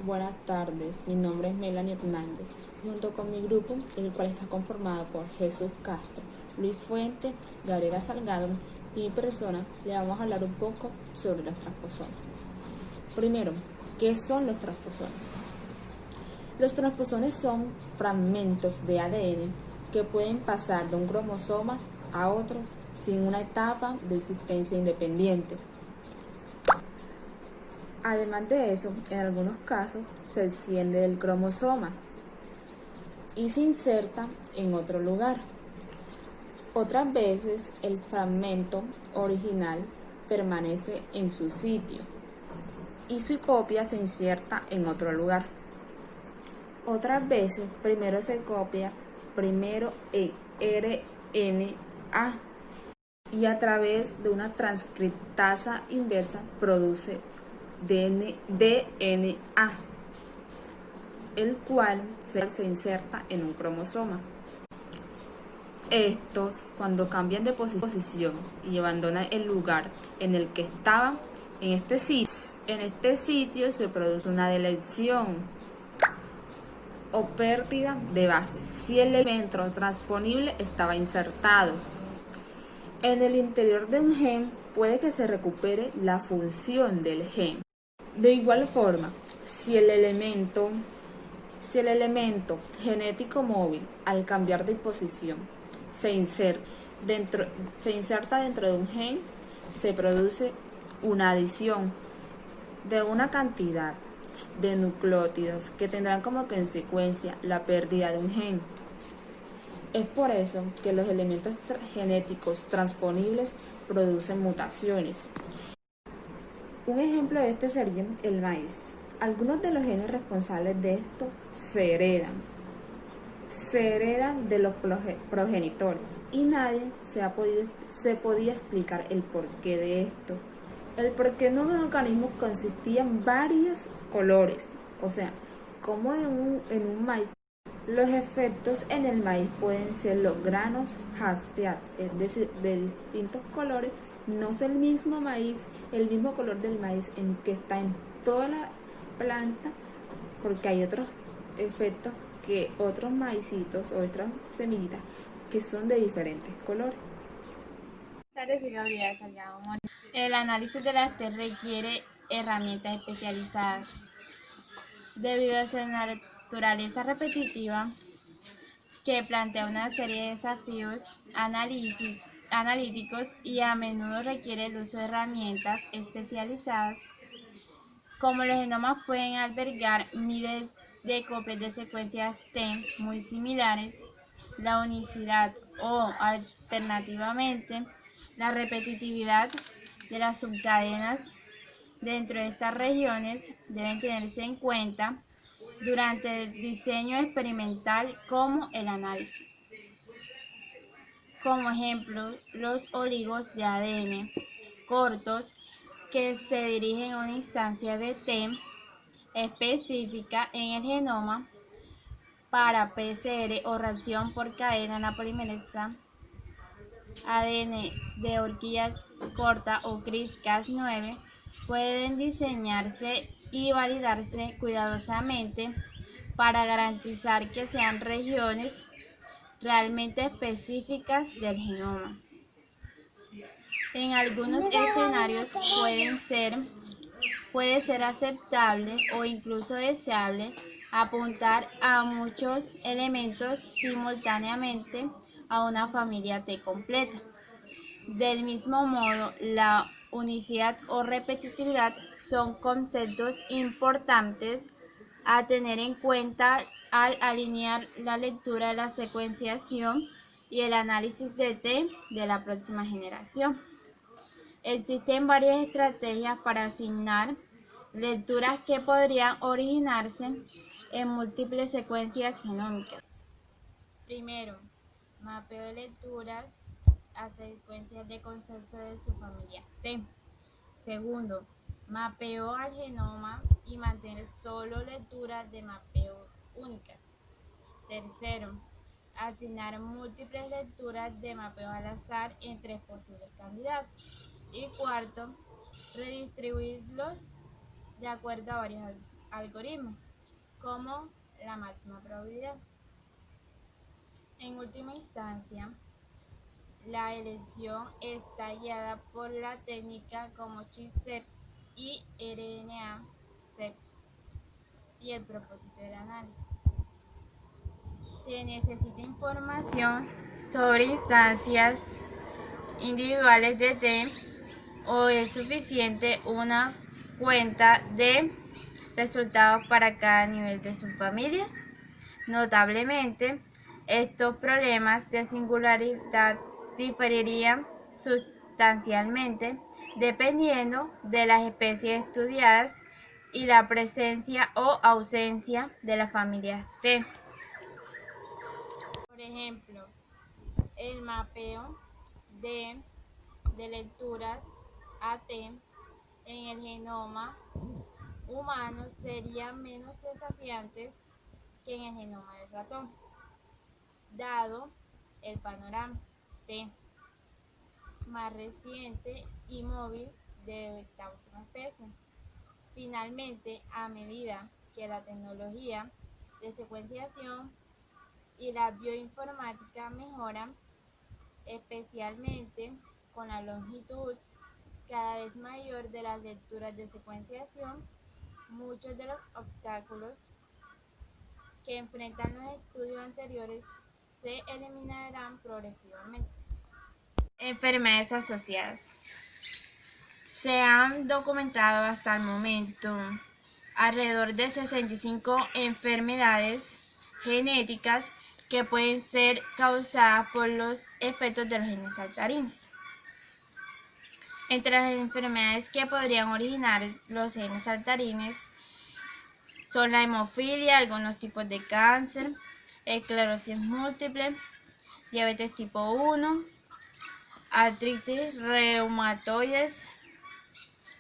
Buenas tardes, mi nombre es Melanie Hernández, junto con mi grupo, el cual está conformado por Jesús Castro, Luis Fuente, Gabriela Salgado y mi persona, le vamos a hablar un poco sobre los transposones. Primero, ¿qué son los transposones? Los transposones son fragmentos de ADN que pueden pasar de un cromosoma a otro sin una etapa de existencia independiente. Además de eso, en algunos casos se extiende el cromosoma y se inserta en otro lugar. Otras veces el fragmento original permanece en su sitio y su copia se inserta en otro lugar. Otras veces primero se copia primero en RNA y a través de una transcriptasa inversa produce DNA, el cual se inserta en un cromosoma. Estos, cuando cambian de posición y abandonan el lugar en el que estaban, en este sitio se produce una deleción o pérdida de base si el elemento transponible estaba insertado. En el interior de un gen puede que se recupere la función del gen. De igual forma, si el elemento genético móvil al cambiar de posición se inserta dentro de un gen, se produce una adición de una cantidad de nucleótidos que tendrán como consecuencia la pérdida de un gen. Es por eso que los elementos genéticos transponibles producen mutaciones. Un ejemplo de esto sería el maíz. Algunos de los genes responsables de esto se heredan de los progenitores y nadie se podía explicar el porqué de esto. El porqué en un organismo consistía en varios colores, o sea, como en un maíz. Los efectos en el maíz pueden ser los granos jaspeados, es decir, de distintos colores. No es el mismo maíz, el mismo color del maíz en que está en toda la planta, porque hay otros efectos que otros maicitos o otras semillitas que son de diferentes colores. Buenas tardes, Gabriela Salgado. El análisis de las TEL requiere herramientas especializadas. Debido a su naturaleza repetitiva, que plantea una serie de desafíos analíticos y a menudo requiere el uso de herramientas especializadas, como los genomas pueden albergar miles de copias de secuencias TEM muy similares, la unicidad o, alternativamente, la repetitividad de las subcadenas dentro de estas regiones deben tenerse en cuenta durante el diseño experimental como el análisis. Como ejemplo, los oligos de ADN cortos que se dirigen a una instancia de TEM específica en el genoma para PCR o reacción por cadena en la polimerasa ADN de horquilla corta o CRISPR-Cas9 pueden diseñarse y validarse cuidadosamente para garantizar que sean regiones realmente específicas del genoma. En algunos escenarios puede ser aceptable o incluso deseable apuntar a muchos elementos simultáneamente a una familia T completa. Del mismo modo, la unicidad o repetitividad son conceptos importantes a tener en cuenta al alinear la lectura de la secuenciación y el análisis de T de la próxima generación. Existen varias estrategias para asignar lecturas que podrían originarse en múltiples secuencias genómicas. Primero, mapeo de lecturas a secuencias de consenso de su familia T. Segundo, mapeo al genoma y mantener solo lecturas de mapeo únicas. Tercero, asignar múltiples lecturas de mapeo al azar entre posibles candidatos. Y cuarto, redistribuirlos de acuerdo a varios algoritmo como la máxima probabilidad. En última instancia, la elección está guiada por la técnica como chip-seq y RNA-seq y el propósito del análisis. Se necesita información sobre instancias individuales de T o es suficiente una cuenta de resultados para cada nivel de subfamilias. Notablemente, estos problemas de singularidad diferirían sustancialmente dependiendo de las especies estudiadas y la presencia o ausencia de las familias T. Por ejemplo, el mapeo de lecturas AT en el genoma humano sería menos desafiante que en el genoma del ratón, dado el panorama T más reciente y móvil de esta última especie. Finalmente, a medida que la tecnología de secuenciación y la bioinformática mejoran, especialmente con la longitud cada vez mayor de las lecturas de secuenciación, muchos de los obstáculos que enfrentan los estudios anteriores se eliminarán progresivamente. Enfermedades asociadas. Se han documentado hasta el momento alrededor de 65 enfermedades genéticas que pueden ser causadas por los efectos de los genes saltarines. Entre las enfermedades que podrían originar los genes saltarines son la hemofilia, algunos tipos de cáncer, esclerosis múltiple, diabetes tipo 1, artritis reumatoides,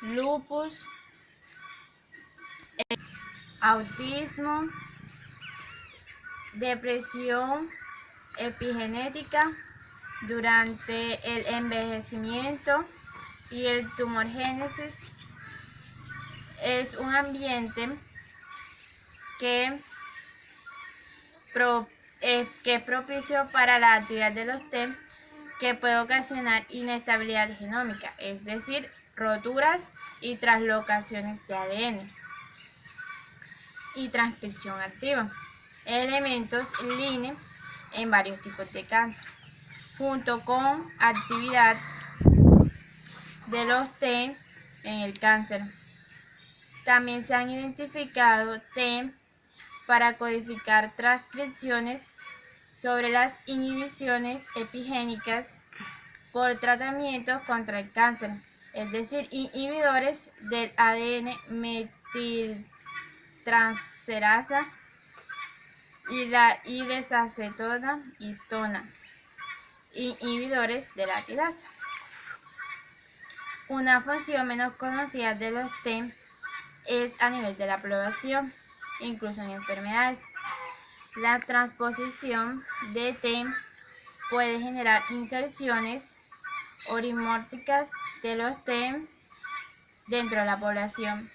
lupus, autismo, depresión epigenética durante el envejecimiento y el tumorgénesis. Es un ambiente que es propicio para la actividad de los T, que puede ocasionar inestabilidad genómica, es decir, roturas y translocaciones de ADN y transcripción activa, elementos LINE en varios tipos de cáncer, junto con actividad de los T en el cáncer. También se han identificado T para codificar transcripciones sobre las inhibiciones epigénicas por tratamientos contra el cáncer, es decir, inhibidores del ADN metiltransferasa y la idesacetona histona, inhibidores de la tilasa. Una función menos conocida de los T es a nivel de la población, incluso en enfermedades. La transposición de T puede generar inserciones orimórficas de los T dentro de la población.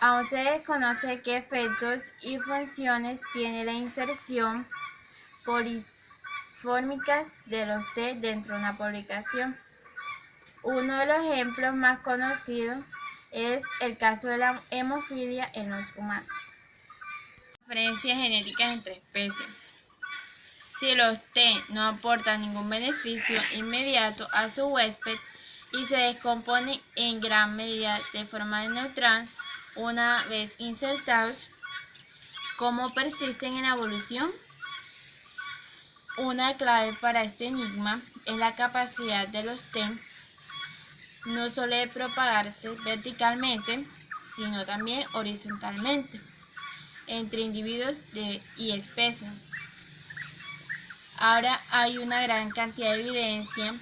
Aún se desconoce qué efectos y funciones tiene la inserción polimórficas de los T dentro de una población. Uno de los ejemplos más conocidos es el caso de la hemofilia en los humanos. Diferencias genéticas entre especies. Si los T no aportan ningún beneficio inmediato a su huésped y se descomponen en gran medida de forma neutral una vez insertados, ¿cómo persisten en la evolución? Una clave para este enigma es la capacidad de los T no solo de propagarse verticalmente, sino también horizontalmente entre individuos y especies. Ahora hay una gran cantidad de evidencia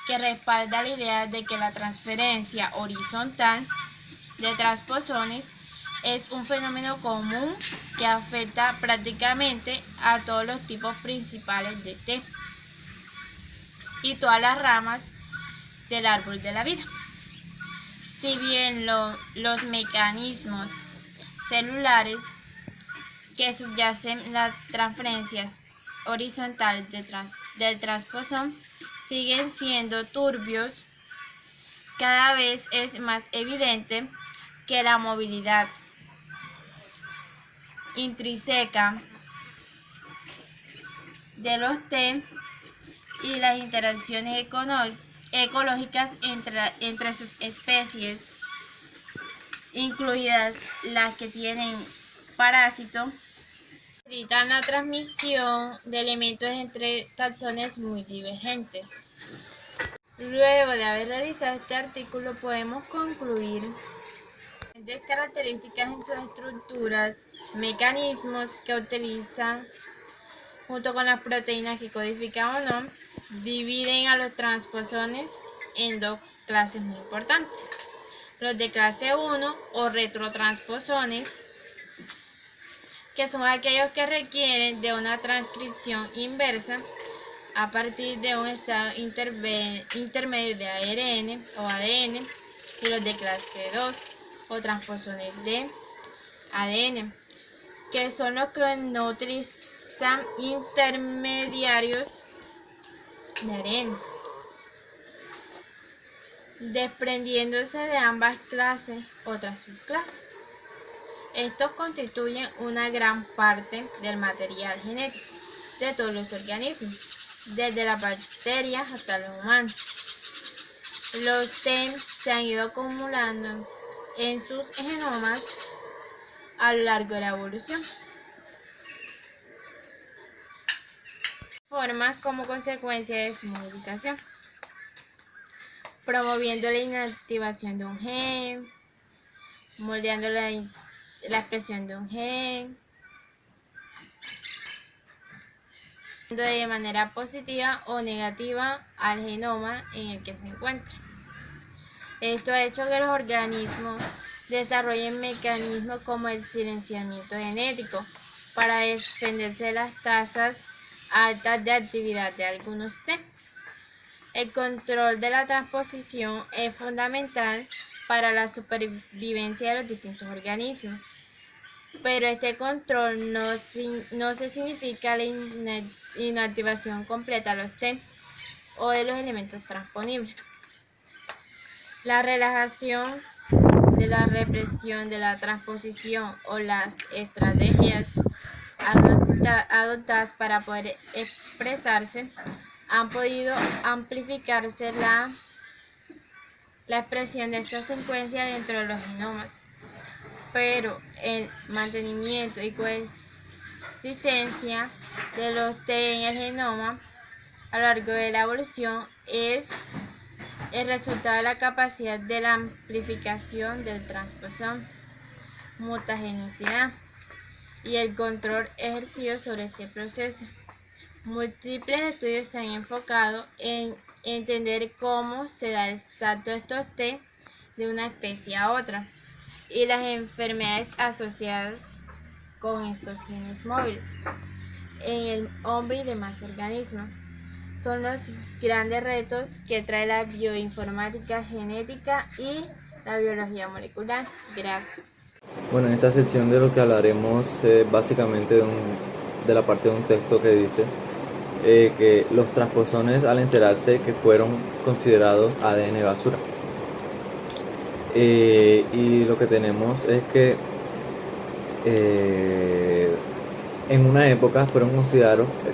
que respalda la idea de que la transferencia horizontal de transposones es un fenómeno común que afecta prácticamente a todos los tipos principales de T y todas las ramas del árbol de la vida. Si bien los mecanismos celulares que subyacen las transferencias horizontales del transposón siguen siendo turbios. Cada vez es más evidente que la movilidad intrínseca de los T y las interacciones ecológicas entre sus especies, incluidas las que tienen parásitos, facilitan la transmisión de elementos entre taxones muy divergentes. Luego de haber realizado este artículo, podemos concluir de características en sus estructuras, mecanismos que utilizan junto con las proteínas que codifican o no, dividen a los transposones en dos clases muy importantes: los de clase 1 o retrotransposones, que son aquellos que requieren de una transcripción inversa a partir de un estado intermedio de ARN o ADN, y los de clase 2 o transposones de ADN, que son los que no utilizan intermediarios de ARN, desprendiéndose de ambas clases otras subclases. Estos constituyen una gran parte del material genético de todos los organismos, desde las bacterias hasta los humanos. Los T se han ido acumulando en sus genomas a lo largo de la evolución, formas como consecuencia de su movilización, promoviendo la inactivación de un gen, moldeando la expresión de un gen, de manera positiva o negativa al genoma en el que se encuentra. Esto ha hecho que los organismos desarrollen mecanismos como el silenciamiento genético para defenderse de las tasas altas de actividad de algunos T. El control de la transposición es fundamental para la supervivencia de los distintos organismos, pero este control no se significa la inactivación completa de los T o de los elementos transponibles. La relajación de la represión de la transposición o las estrategias adoptadas para poder expresarse han podido amplificarse la expresión de esta secuencia dentro de los genomas, pero el mantenimiento y coexistencia de los T en el genoma a lo largo de la evolución es el resultado de la capacidad de la amplificación del transposón, mutagenicidad y el control ejercido sobre este proceso. Múltiples estudios se han enfocado en entender cómo se da el salto de estos T de una especie a otra y las enfermedades asociadas con estos genes móviles en el hombre y demás organismos. Son los grandes retos que trae la bioinformática genética y la biología molecular. Gracias. Bueno, en esta sección de lo que hablaremos básicamente de la parte de un texto que dice que los transposones, al enterarse que fueron considerados ADN basura, y lo que tenemos es que en una época fueron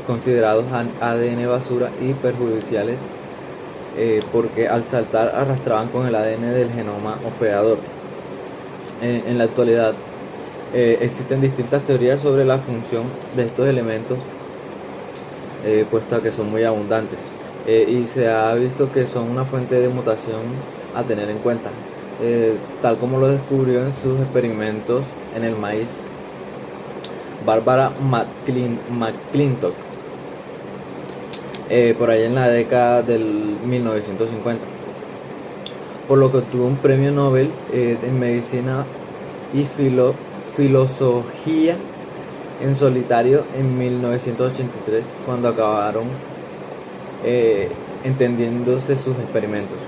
considerados ADN basura y perjudiciales porque al saltar arrastraban con el ADN del genoma hospedador. En la actualidad existen distintas teorías sobre la función de estos elementos, puesto que son muy abundantes, y se ha visto que son una fuente de mutación a tener en cuenta, tal como lo descubrió en sus experimentos en el maíz Barbara McClintock por allá en la década del 1950, por lo que obtuvo un premio Nobel en medicina y filosofía en solitario en 1983, cuando acabaron entendiéndose sus experimentos.